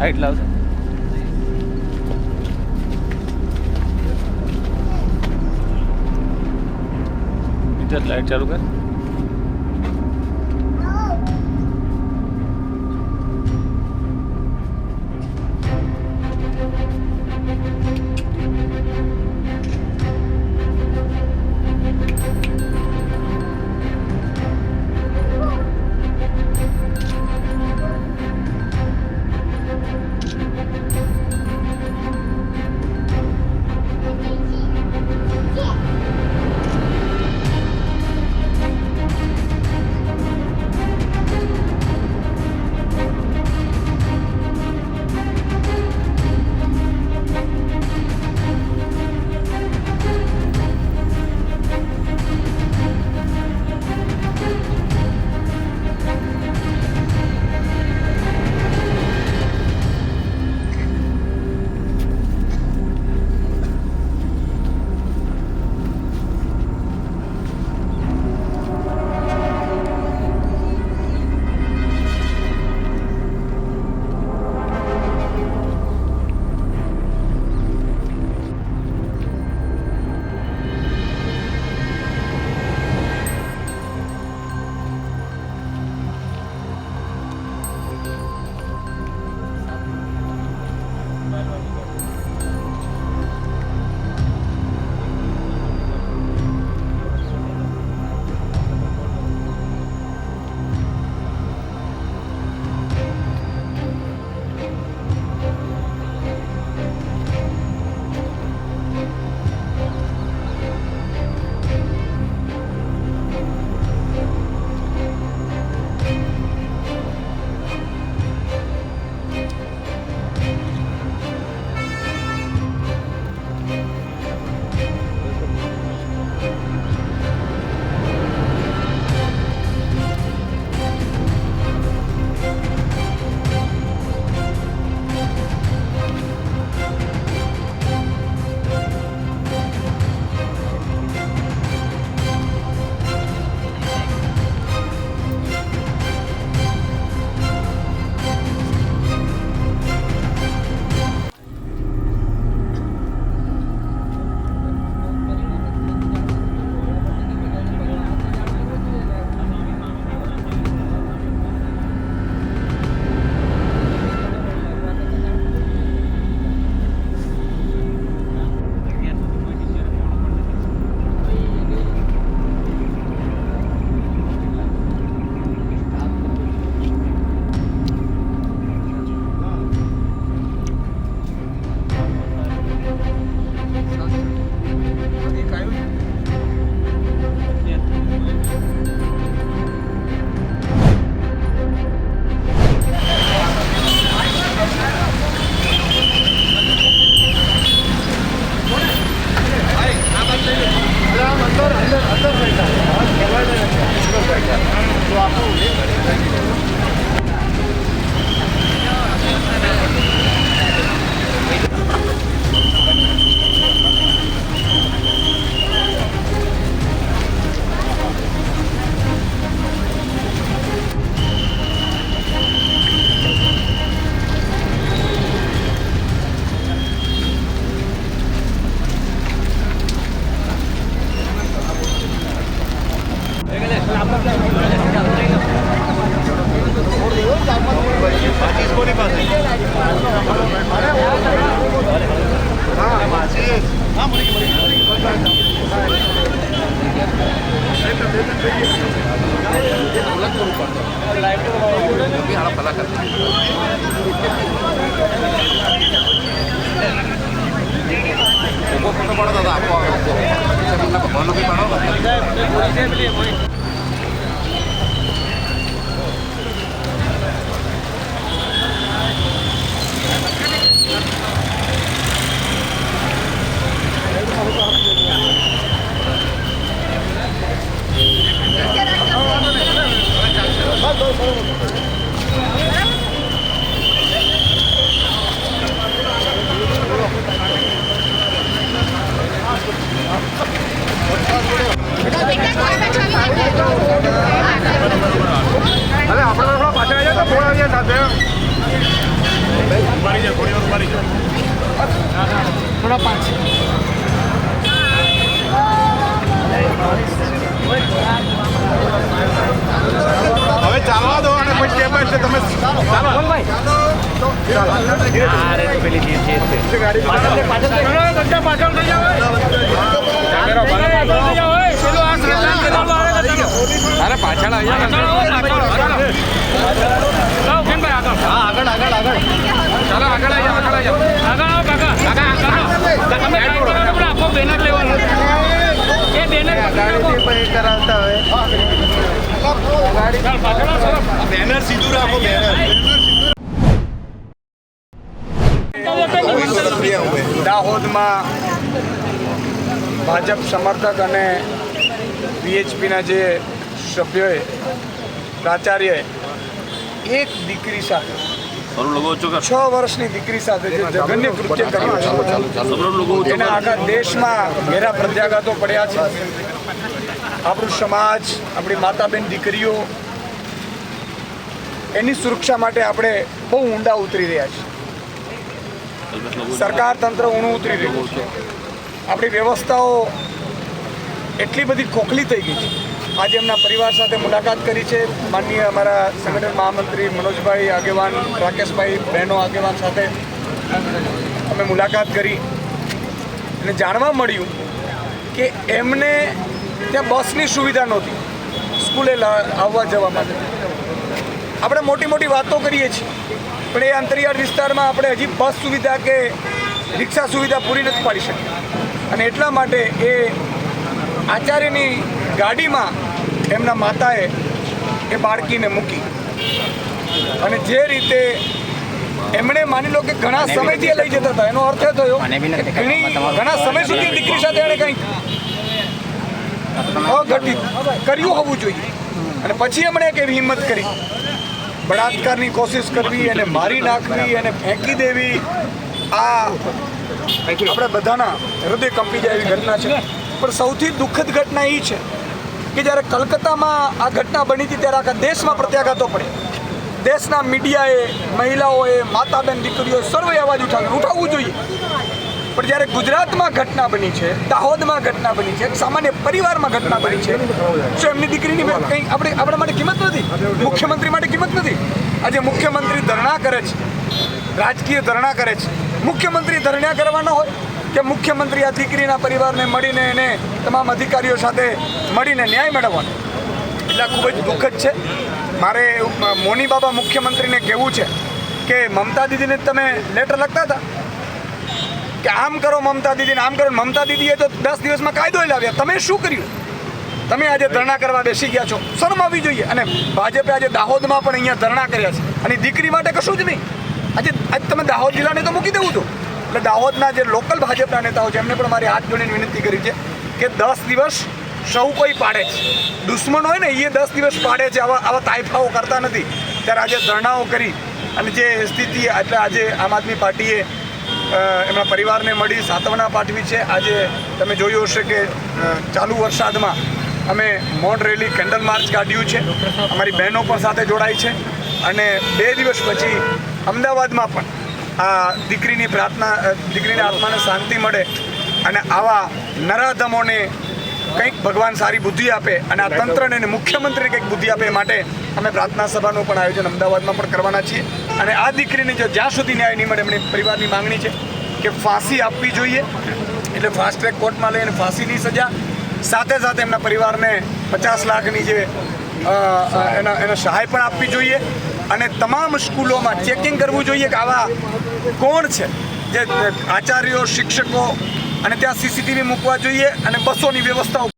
Light लावतो इधर light चालू कर અરે આપણે થોડા પાછળ આવ્યા તો થોડા અહીંયા સાથે થોડા 5 હવે ચાલવા દો અને પછી સ્ટેપ બાય સ્ટેપ તમે ચાલો ભાઈ અરે તો પેલી જીત છે પાછળ થઈ જાવ કેમેરા પાછળ થઈ જાવ પેલો આ શ્રદ્ધાંજલિ દેવા આવે અરે પાછળ આવી આગળ ચાલો આગળ આવી જાઓ આગળ આવો કાકા આખો બેનર લેવાનો એ બેનર કરાવતા હોય બેનર સીધું રાખો દાહોદમાં ભાજપ સમર્થક અને વીએચપીના જે સભ્યોએ પ્રાચાર્યએ એક દીકરી સાથે 6 વર્ષની દીકરી સાથે જે જઘન્ય કૃત્ય કર્યું છે એના આખા દેશમાં ઘેરા પ્રત્યાઘાતો પડ્યા છે. આપણું સમાજ, આપણી માતા બહેન દીકરીઓ, એની સુરક્ષા માટે આપણે બહુ ઊંડા ઉતરી રહ્યા છીએ. સરકાર તંત્ર ઊણું ઉતરી રહ્યું છે. આપણી વ્યવસ્થાઓ એટલી બધી ખોખલી થઈ ગઈ છે. આજે એમના પરિવાર સાથે મુલાકાત કરી છે. માનનીય અમારા સંગઠન મહામંત્રી મનોજભાઈ આગેવાન, રાકેશભાઈ બહેનો આગેવાન સાથે અમે મુલાકાત કરી અને જાણવા મળ્યું કે એમને ત્યાં બસની સુવિધા નહોતી સ્કૂલે આવવા જવા માટે. આપણે મોટી મોટી વાતો કરીએ છીએ પણ એ અંતરિયાળ વિસ્તારમાં આપણે હજી બસ સુવિધા કે રિક્ષા સુવિધા પૂરી નથી પાડી શકી અને એટલા માટે એ આચાર્યની ગાડીમાં એમના માતાએ એ બાળકીને મૂકી અને જે રીતે એમણે માની લો કે ઘણા સમયથી એ લઈ જતા હતા, એનો અર્થ એ થયો ઘણા સમય સુધી દીકરી સાથે એણે કંઈક અઘટિત કર્યું હોવું જોઈએ અને પછી એમણે એક એવી હિંમત કરી બળાત્કારની કોશિશ કરવી અને મારી નાખવી અને ફેંકી દેવી. આ આપણે બધાના હૃદય કંપી જાય એવી ઘટના છે. પણ સૌથી દુઃખદ ઘટના એ છે કે જ્યારે કલકત્તામાં આ ઘટના બની હતી ત્યારે આખા દેશમાં પ્રત્યાઘાતો પડ્યા. દેશના મીડિયાએ, મહિલાઓએ, માતા બહેન દીકરીઓએ સર્વે અવાજ ઉઠાવવું જોઈએ. પણ જ્યારે ગુજરાતમાં ઘટના બની છે, દાહોદમાં ઘટના બની છે, સામાન્ય પરિવારમાં ઘટના બની છે, શું એમની દીકરીની કંઈ આપણા માટે કિંમત નથી? મુખ્યમંત્રી માટે કિંમત નથી? આજે મુખ્યમંત્રી ધરણા કરે છે, રાજકીય ધરણા કરે છે. મુખ્યમંત્રી ધરણા કરવાનો હોય કે મુખ્યમંત્રી આ દીકરીના પરિવારને મળીને એને તમામ અધિકારીઓ સાથે મળીને ન્યાય મેળવવાનો? એટલે ખૂબ જ દુઃખદ છે. મારે મોની બાબા મુખ્યમંત્રીને કહેવું છે કે મમતા દીદીને તમે લેટર લખતા હતા કે આમ કરો મમતા દીદીને, આમ કરો. મમતા દીદીએ તો 10 દિવસમાં કાયદો લાવ્યા. તમે શું કર્યું? તમે આજે ધરણા કરવા બેસી ગયા છો. શરમ આવવી જોઈએ. અને ભાજપે આજે દાહોદમાં પણ અહીંયા ધરણા કર્યા છે અને દીકરી માટે કશું જ નહીં. આજે તમે દાહોદ જિલ્લાને તો મૂકી દેવું હતું. એટલે દાહોદના જે લોકલ ભાજપના નેતાઓ છે એમને પણ મારી હાથ જોડીને વિનંતી કરી છે કે 10 દિવસ સૌ કોઈ પાડે છે. દુશ્મન હોય ને એ 10 દિવસ પાડે છે. આવા તાઇફાઓ કરતા નથી. ત્યારે આજે ધરણાઓ કરી અને જે સ્થિતિ એટલે આજે આમ આદમી પાર્ટીએ એમના પરિવારને મળી સાંત્વના પાઠવી છે. આજે તમે જોયું હશે કે ચાલુ વરસાદમાં અમે મૌન રેલી, કેન્ડલ માર્ચ કાઢ્યું છે. અમારી બહેનો પણ સાથે જોડાઈ છે અને 2 દિવસ પછી અમદાવાદમાં પણ આ દીકરીની પ્રાર્થના, દીકરીના આત્માને શાંતિ મળે અને આવા નરાધમોને કંઈક ભગવાન સારી બુદ્ધિ આપે અને આ તંત્રને અને મુખ્યમંત્રીને કંઈક બુદ્ધિ આપે માટે અમે પ્રાર્થના સભાનું પણ આયોજન અમદાવાદમાં પણ કરવાના છીએ. અને આ દીકરીને જો જ્યાં સુધી ન્યાય નહીં મળે, એમની પરિવારની માંગણી છે કે ફાંસી આપવી જોઈએ. એટલે ફાસ્ટ ટ્રેક કોર્ટમાં લઈને ફાંસીની સજા, સાથે સાથે એમના પરિવારને 50 લાખની જે એના સહાય પણ આપવી જોઈએ. અને તમામ સ્કૂલોમાં ચેકિંગ કરવું જોઈએ કે આવા કોણ છે જે આચાર્યો, શિક્ષકો, અને ત્યાં સીસીટીવી મૂકવા જોઈએ અને બસોની વ્યવસ્થાઓ